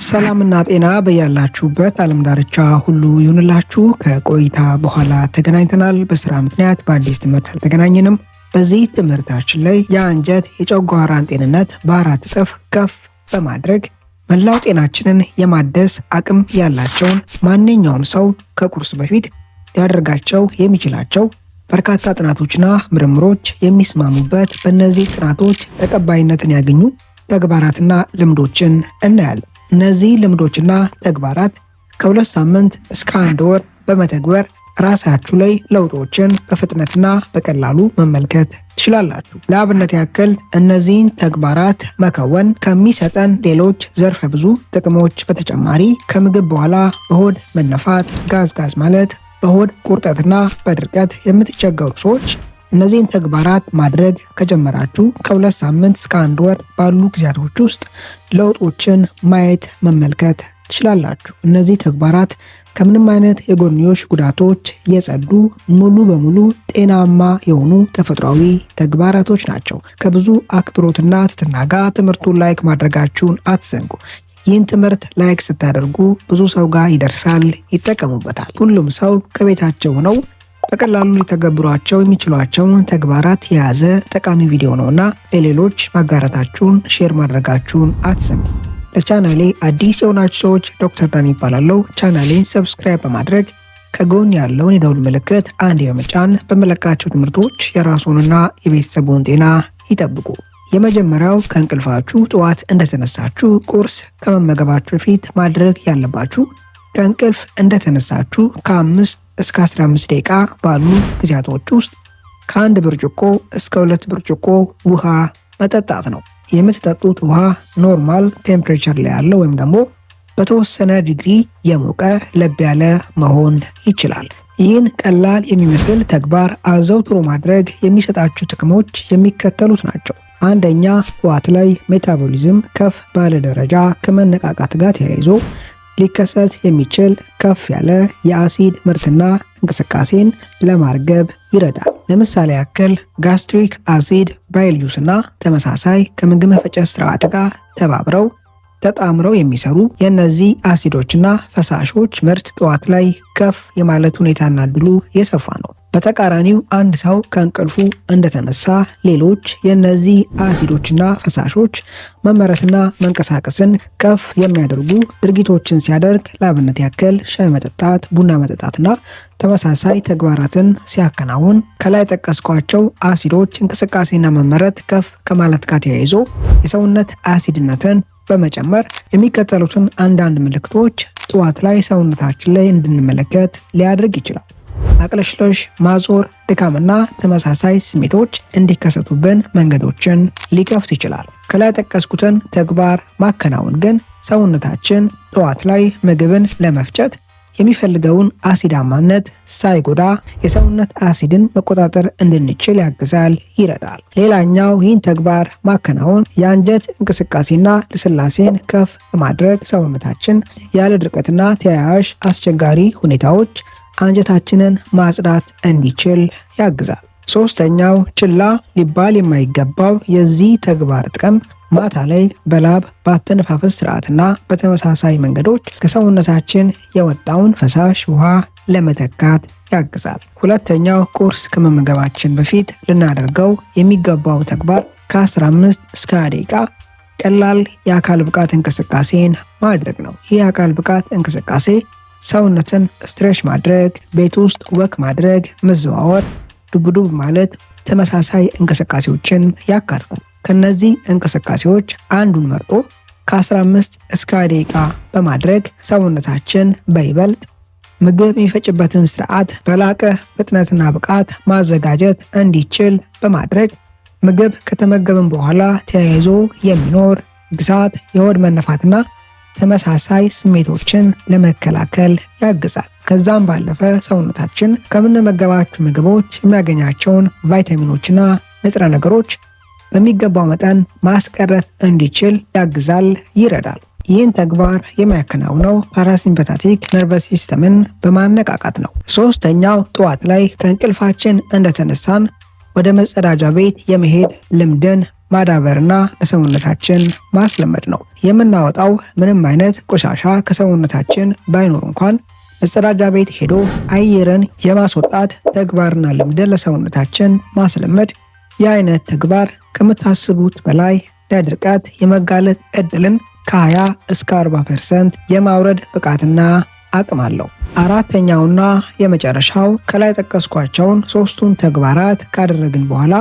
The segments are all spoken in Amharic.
ሰላምና ጤና በያላችሁበት ዓለም ዳርቻ ሁሉ ይሁንላችሁ። ከቆይታ በኋላ ተገናኝተናል። በስራ ምክንያት በአዲስ ትምህርት አልተገናኘንም። በዚህ ትምህርታችን ላይ የአንጀት የጨጓራን ጤንነት በ4 እጥፍ ከፍ በማድረግ መላው ጤናችንን የማደስ አቅም ያላቸውን ማንኛውም ሰው ከቁርስ በፊት ሊያደርጋቸው የሚችላቸው በርካታ ጥናቶችና ምርምሮች የሚስማሙበት በእነዚህ ጥናቶች ተቀባይነትን ያገኙ ተግባራትና ልምዶችን እናያለን። እነዚህ ልምዶችና ተግባራት ከ2 ሳምንት እስከ 1 ወር በመተግበር ራሳችሁ ላይ ለውጦችን በፍጥነትና በቀላሉ መመልከት ትችላላችሁ። ለአብነት ያክል እነዚህን ተግባራት መከወን ከሚሰጠን ሌሎች ዘርፈ ብዙ ጥቅሞች በተጨማሪ ከምግብ በኋላ በሆድ መነፋት፣ ጋዝ ማለት፣ በሆድ ቁርጠትና በድርቀት የምትቸገሩ ሰዎች እነዚህን ተግባራት ማድረግ ከጀመራችሁ ከ2 ሳምንት እስከ 1 ወር ባሉ ጊዜያቶች ውስጥ ለውጦችን ማየት መመልከት ትችላላችሁ። እነዚህ ተግባራት ከምንም አይነት የጎንዮሽ ጉዳቶች የጸዱ ሙሉ በሙሉ ጤናማ የሆኑ ተፈጥሯዊ ተግባራቶች ናቸው። ከብዙ አክብሮትና ትህትና ጋር ትምህርቱን ላይክ ማድረጋችሁን አትዘንጉ። ይህን ትምህርት ላይክ ስታደርጉ ብዙ ሰው ጋር ይደርሳል፣ ይጠቀሙበታል። ሁሉም ሰው ከቤታቸው ሆነው በቀላሉ ሊተገብሯቸው የሚችሏቸውን ተግባራት የያዘ ጠቃሚ ቪዲዮ ነውና ለሌሎች ማጋራታችሁን ሼር ማድረጋችሁን አትዘንጉ። ለቻናሌ አዲስ የሆናችሁ ሰዎች ዶክተር ዳን ይባላለሁ። ቻናሌን ሰብስክራይብ በማድረግ ከጎን ያለውን የደውል ምልክት አንድ በመጫን በመለቃቸው ትምህርቶች የራስዎንና የቤተሰቡን ጤና ይጠብቁ። የመጀመሪያው ከእንቅልፋችሁ ጠዋት እንደተነሳችሁ ቁርስ ከመመገባችሁ በፊት ማድረግ ያለባችሁ ከእንቅልፍ እንደተነሳችሁ ከ5 እስከ 15 ደቂቃ ባሉ ጊዜያቶች ውስጥ ከ1 ብርጭቆ እስከ 2 ብርጭቆ ውሃ መጠጣት ነው። የምትጠጡት ውሃ ኖርማል ቴምፕሬቸር ላይ ያለ ወይም ደግሞ በተወሰነ ዲግሪ የሞቀ ለብ ያለ መሆን ይችላል። ይህን ቀላል የሚመስል ተግባር አዘውትሮ ማድረግ የሚሰጣችሁ ጥቅሞች የሚከተሉት ናቸው። አንደኛ፣ ጠዋት ላይ ሜታቦሊዝም ከፍ ባለ ደረጃ ከመነቃቃት ጋር ተያይዞ ሊከሰት የሚችል ከፍ ያለ የአሲድ ምርትና እንቅስቃሴን ለማርገብ ይረዳል። ለምሳሌ ያክል ጋስትሪክ አሲድ፣ ባይል ጁስና ተመሳሳይ ከምግብ መፈጨት ስርዓት ጋር ተጣምረው የሚሰሩ የእነዚህ አሲዶችና ፈሳሾች ምርት ጠዋት ላይ ከፍ የማለት ሁኔታና እድሉ የሰፋ ነው። በተቃራኒው አንድ ሰው ከእንቅልፉ እንደተነሳ ሌሎች የእነዚህ አሲዶችና ፈሳሾች መመረትና መንቀሳቀስን ከፍ የሚያደርጉ ድርጊቶችን ሲያደርግ ለአብነት ያክል ሻይ መጠጣት፣ ቡና መጠጣትና ተመሳሳይ ተግባራትን ሲያከናውን ከላይ ጠቀስኳቸው አሲዶች እንቅስቃሴና መመረት ከፍ ከማለት ጋር ተያይዞ የሰውነት አሲድነትን በመጨመር የሚከተሉትን አንዳንድ ምልክቶች ጠዋት ላይ ሰውነታችን ላይ እንድንመለከት ሊያደርግ ይችላል። ማቅለሽለሽ፣ ማዞር፣ ድካምና ተመሳሳይ ስሜቶች እንዲከሰቱብን መንገዶችን ሊከፍት ይችላል። ከላይ ጠቀስኩትን ተግባር ማከናወን ግን ሰውነታችን ጠዋት ላይ ምግብን ለመፍጨት የሚፈልገውን አሲዳማነት ሳይጎዳ የሰውነት አሲድን መቆጣጠር እንድንችል ያግዛል፣ ይረዳል። ሌላኛው ይህን ተግባር ማከናወን የአንጀት እንቅስቃሴና ልስላሴን ከፍ በማድረግ ሰውነታችን ያለ ድርቀትና ተያያዥ አስቸጋሪ ሁኔታዎች አንጀታችንን ማጽዳት እንዲችል ያግዛል። ሶስተኛው ችላ ሊባል የማይገባው የዚህ ተግባር ጥቅም ማታ ላይ በላብ በአተነፋፈስ ስርዓትና በተመሳሳይ መንገዶች ከሰውነታችን የወጣውን ፈሳሽ ውሃ ለመተካት ያግዛል። ሁለተኛው ቁርስ ከመመገባችን በፊት ልናደርገው የሚገባው ተግባር ከ15 እስከ 20 ደቂቃ ቀላል የአካል ብቃት እንቅስቃሴን ማድረግ ነው። ይህ የአካል ብቃት እንቅስቃሴ ሰውነትን ስትሬች ማድረግ፣ ቤት ውስጥ ወክ ማድረግ፣ መዘዋወር፣ ዱብዱብ ማለት ተመሳሳይ እንቅስቃሴዎችን ያካትታል። ከነዚህ እንቅስቃሴዎች አንዱን መርጦ ከ15 እስከ 20 ደቂቃ በማድረግ ሰውነታችን በይበልጥ ምግብ የሚፈጭበትን ስርዓት በላቀ ፍጥነትና ብቃት ማዘጋጀት እንዲችል በማድረግ ምግብ ከተመገብን በኋላ ተያይዞ የሚኖር ግሳት፣ የሆድ መነፋትና ተመሳሳይ ስሜቶችን ለመከላከል ያግዛል። ከዛም ባለፈ ሰውነታችን ከምንመገባቸው ምግቦች የሚያገኛቸውን ቫይታሚኖችና ንጥረ ነገሮች በሚገባው መጠን ማስቀረት እንዲችል ያግዛል፣ ይረዳል። ይህን ተግባር የሚያከናውነው ፓራሲምፓታቲክ ነርቨስ ሲስተምን በማነቃቃት ነው። ሶስተኛው ጠዋት ላይ ከእንቅልፋችን እንደተነሳን ወደ መጸዳጃ ቤት የመሄድ ልምድን ማዳበርና ለሰውነታችን ማስለመድ ነው። የምናወጣው ምንም አይነት ቆሻሻ ከሰውነታችን ባይኖር እንኳን መጸዳጃ ቤት ሄዶ አየርን የማስወጣት ተግባርና ልምድን ለሰውነታችን ማስለመድ የአይነት ተግባር ከምታስቡት በላይ ለድርቀት የመጋለጥ እድልን ከ20 እስከ 40% የማውረድ ብቃትና አቅም አለው። አራተኛውና የመጨረሻው ከላይ ጠቀስኳቸውን ሶስቱን ተግባራት ካደረግን በኋላ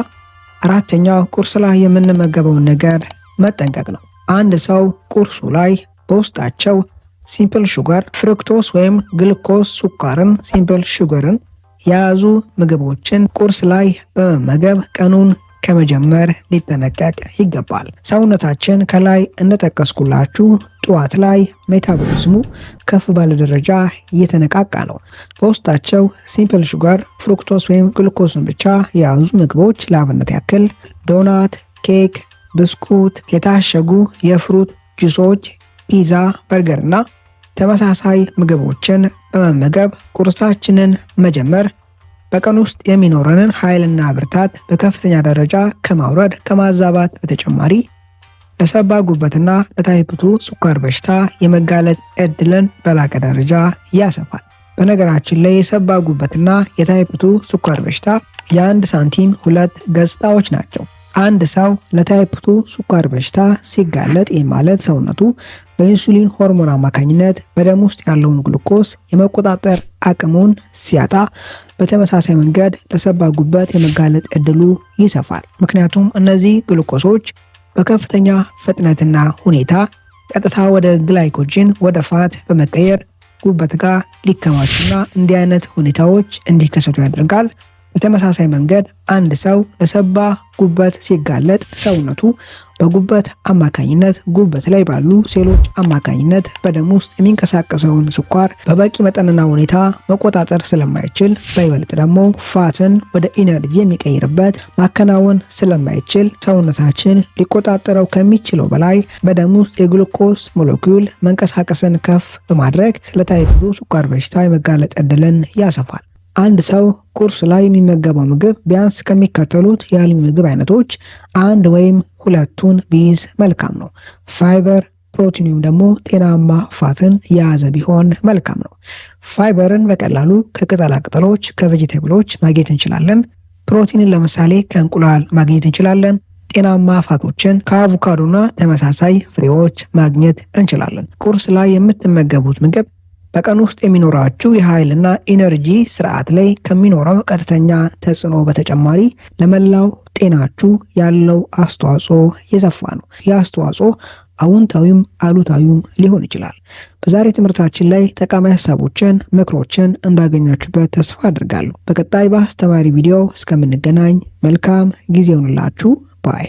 አራተኛው ቁርስ ላይ የምንመገበውን ነገር መጠንቀቅ ነው። አንድ ሰው ቁርሱ ላይ በውስጣቸው ሲምፕል ሹገር፣ ፍሩክቶስ ወይም ግሉኮስ ስኳርን፣ ሲምፕል ሹገርን የያዙ ምግቦችን ቁርስ ላይ በመመገብ ቀኑን ከመጀመር ሊጠነቀቅ ይገባል። ሰውነታችን ከላይ እንደጠቀስኩላችሁ ጠዋት ላይ ሜታቦሊዝሙ ከፍ ባለ ደረጃ እየተነቃቃ ነው። በውስጣቸው ሲምፕል ሹገር፣ ፍሩክቶስ ወይም ግሉኮስን ብቻ የያዙ ምግቦች ለአብነት ያክል ዶናት፣ ኬክ፣ ብስኩት፣ የታሸጉ የፍሩት ጁሶች፣ ፒዛ፣ በርገር እና ተመሳሳይ ምግቦችን በመመገብ ቁርሳችንን መጀመር በቀን ውስጥ የሚኖረንን ኃይልና ብርታት በከፍተኛ ደረጃ ከማውረድ ከማዛባት በተጨማሪ ለሰባ ጉበትና ለታይፕ 2 ስኳር በሽታ የመጋለጥ እድልን በላቀ ደረጃ ያሰፋል። በነገራችን ላይ የሰባ ጉበትና የታይፕ 2 ስኳር በሽታ የአንድ ሳንቲም ሁለት ገጽታዎች ናቸው። አንድ ሰው ለታይፕ 2 ስኳር በሽታ ሲጋለጥ ይህ ማለት ሰውነቱ በኢንሱሊን ሆርሞን አማካኝነት በደም ውስጥ ያለውን ግሉኮስ የመቆጣጠር አቅሙን ሲያጣ፣ በተመሳሳይ መንገድ ለሰባ ጉበት የመጋለጥ እድሉ ይሰፋል። ምክንያቱም እነዚህ ግሉኮሶች በከፍተኛ ፍጥነትና ሁኔታ ቀጥታ ወደ ግላይኮጅን ወደ ፋት በመቀየር ጉበት ጋር ሊከማቹና እንዲህ አይነት ሁኔታዎች እንዲከሰቱ ያደርጋል። በተመሳሳይ መንገድ አንድ ሰው ለሰባ ጉበት ሲጋለጥ ሰውነቱ በጉበት አማካኝነት ጉበት ላይ ባሉ ሴሎች አማካኝነት በደም ውስጥ የሚንቀሳቀሰውን ስኳር በበቂ መጠንና ሁኔታ መቆጣጠር ስለማይችል፣ በይበልጥ ደግሞ ፋትን ወደ ኢነርጂ የሚቀይርበት ማከናወን ስለማይችል ሰውነታችን ሊቆጣጠረው ከሚችለው በላይ በደም ውስጥ የግሉኮስ ሞለኪውል መንቀሳቀስን ከፍ በማድረግ ለታይፕ 2 ስኳር በሽታ የመጋለጥ እድልን ያሰፋል። አንድ ሰው ቁርስ ላይ የሚመገበው ምግብ ቢያንስ ከሚከተሉት የአልሚ ምግብ አይነቶች አንድ ወይም ሁለቱን ቢይዝ መልካም ነው። ፋይበር፣ ፕሮቲን ወይም ደግሞ ጤናማ ፋትን የያዘ ቢሆን መልካም ነው። ፋይበርን በቀላሉ ከቅጠላ ቅጠሎች ከቬጂቴብሎች ማግኘት እንችላለን። ፕሮቲንን ለምሳሌ ከእንቁላል ማግኘት እንችላለን። ጤናማ ፋቶችን ከአቮካዶና ተመሳሳይ ፍሬዎች ማግኘት እንችላለን። ቁርስ ላይ የምትመገቡት ምግብ በቀን ውስጥ የሚኖራችሁ የኃይልና ኢነርጂ ስርዓት ላይ ከሚኖረው ቀጥተኛ ተጽዕኖ በተጨማሪ ለመላው ጤናችሁ ያለው አስተዋጽኦ የሰፋ ነው። ይህ አስተዋጽኦ አዎንታዊም አሉታዊም ሊሆን ይችላል። በዛሬ ትምህርታችን ላይ ጠቃሚ ሀሳቦችን፣ ምክሮችን እንዳገኛችሁበት ተስፋ አድርጋለሁ። በቀጣይ በአስተማሪ ቪዲዮ እስከምንገናኝ መልካም ጊዜ ይሁንላችሁ ባይ